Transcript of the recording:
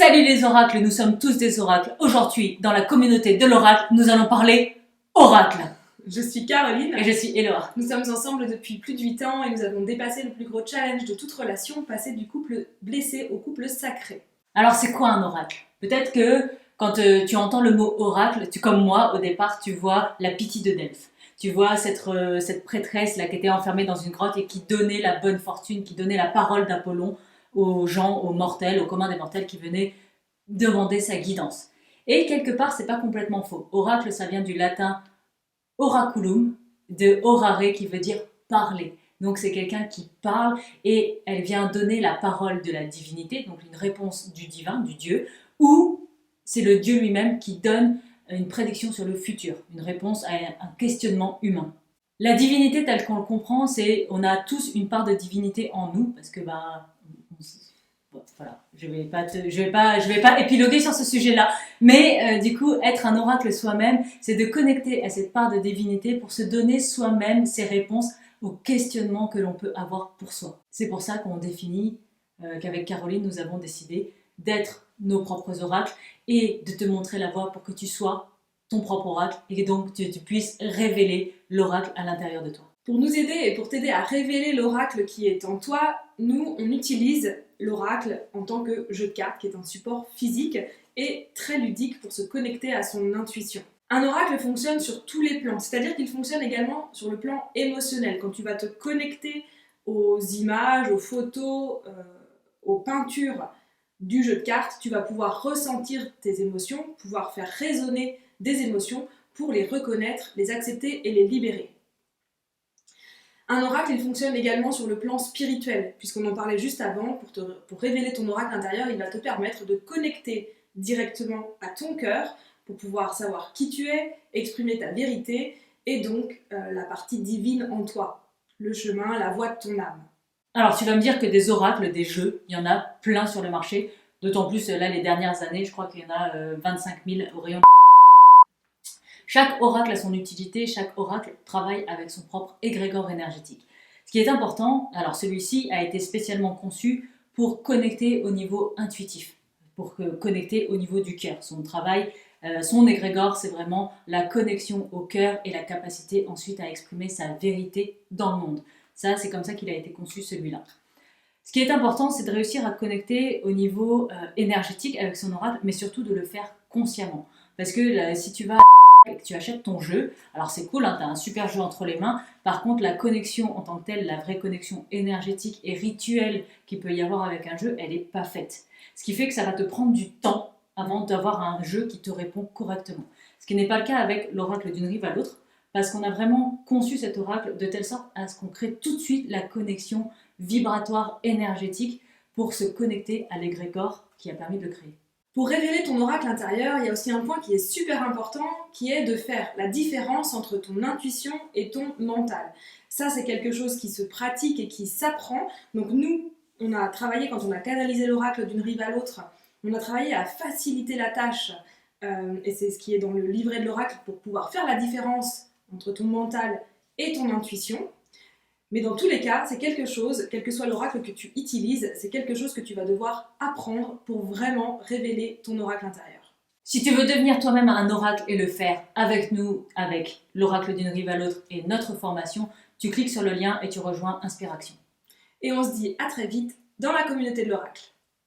Salut les oracles, nous sommes tous des oracles. Aujourd'hui, dans la communauté de l'oracle, nous allons parler oracle. Je suis Caroline. Et je suis Elora. Nous sommes ensemble depuis plus de 8 ans et nous avons dépassé le plus gros challenge de toute relation, passer du couple blessé au couple sacré. Alors c'est quoi un oracle? Peut-être que quand tu entends le mot oracle, comme moi, au départ, tu vois la Pythie de Delphes. Tu vois cette prêtresse là qui était enfermée dans une grotte et qui donnait la bonne fortune, qui donnait la parole d'Apollon aux gens, aux mortels, aux communs des mortels qui venaient demander sa guidance. Et quelque part, c'est pas complètement faux. Oracle, ça vient du latin oraculum, de orare qui veut dire parler. Donc c'est quelqu'un qui parle et elle vient donner la parole de la divinité, donc une réponse du divin, du Dieu, ou c'est le Dieu lui-même qui donne une prédiction sur le futur, une réponse à un questionnement humain. La divinité telle qu'on le comprend, c'est on a tous une part de divinité en nous, parce que bon, voilà, je vais pas épiloguer sur ce sujet-là, mais du coup, être un oracle soi-même, c'est de connecter à cette part de divinité pour se donner soi-même ses réponses aux questionnements que l'on peut avoir pour soi. C'est pour ça qu'on définit qu'avec Caroline, nous avons décidé d'être nos propres oracles et de te montrer la voie pour que tu sois ton propre oracle et donc tu puisses révéler l'oracle à l'intérieur de toi. Pour nous aider et pour t'aider à révéler l'oracle qui est en toi, nous, on utilise l'oracle en tant que jeu de cartes, qui est un support physique et très ludique pour se connecter à son intuition. Un oracle fonctionne sur tous les plans, c'est-à-dire qu'il fonctionne également sur le plan émotionnel. Quand tu vas te connecter aux images, aux photos, aux peintures du jeu de cartes, tu vas pouvoir ressentir tes émotions, pouvoir faire résonner des émotions pour les reconnaître, les accepter et les libérer. Un oracle, il fonctionne également sur le plan spirituel, puisqu'on en parlait juste avant, pour révéler ton oracle intérieur, il va te permettre de connecter directement à ton cœur, pour pouvoir savoir qui tu es, exprimer ta vérité, et donc la partie divine en toi, le chemin, la voie de ton âme. Alors tu vas me dire que des oracles, des jeux, il y en a plein sur le marché, d'autant plus là les dernières années, je crois qu'il y en a 25 000 au rayon. Chaque oracle a son utilité, chaque oracle travaille avec son propre égrégore énergétique. Ce qui est important, alors celui-ci a été spécialement conçu pour connecter au niveau intuitif, pour connecter au niveau du cœur. Son travail, son égrégore, c'est vraiment la connexion au cœur et la capacité ensuite à exprimer sa vérité dans le monde. Ça, c'est comme ça qu'il a été conçu celui-là. Ce qui est important, c'est de réussir à connecter au niveau énergétique avec son oracle, mais surtout de le faire consciemment. Parce que si tu vas et que tu achètes ton jeu, alors c'est cool, hein, tu as un super jeu entre les mains, par contre la connexion en tant que telle, la vraie connexion énergétique et rituelle qu'il peut y avoir avec un jeu, elle n'est pas faite. Ce qui fait que ça va te prendre du temps avant d'avoir un jeu qui te répond correctement. Ce qui n'est pas le cas avec l'oracle d'une rive à l'autre, parce qu'on a vraiment conçu cet oracle de telle sorte à ce qu'on crée tout de suite la connexion vibratoire énergétique pour se connecter à l'égrégore qui a permis de le créer. Pour révéler ton oracle intérieur, il y a aussi un point qui est super important, qui est de faire la différence entre ton intuition et ton mental. Ça, c'est quelque chose qui se pratique et qui s'apprend. Donc nous, on a travaillé, quand on a canalisé l'oracle d'une rive à l'autre, on a travaillé à faciliter la tâche, et c'est ce qui est dans le livret de l'oracle, pour pouvoir faire la différence entre ton mental et ton intuition. Mais dans tous les cas, c'est quelque chose, quel que soit l'oracle que tu utilises, c'est quelque chose que tu vas devoir apprendre pour vraiment révéler ton oracle intérieur. Si tu veux devenir toi-même un oracle et le faire avec nous, avec l'oracle d'une rive à l'autre et notre formation, tu cliques sur le lien et tu rejoins Inspiration. Et on se dit à très vite dans la communauté de l'oracle.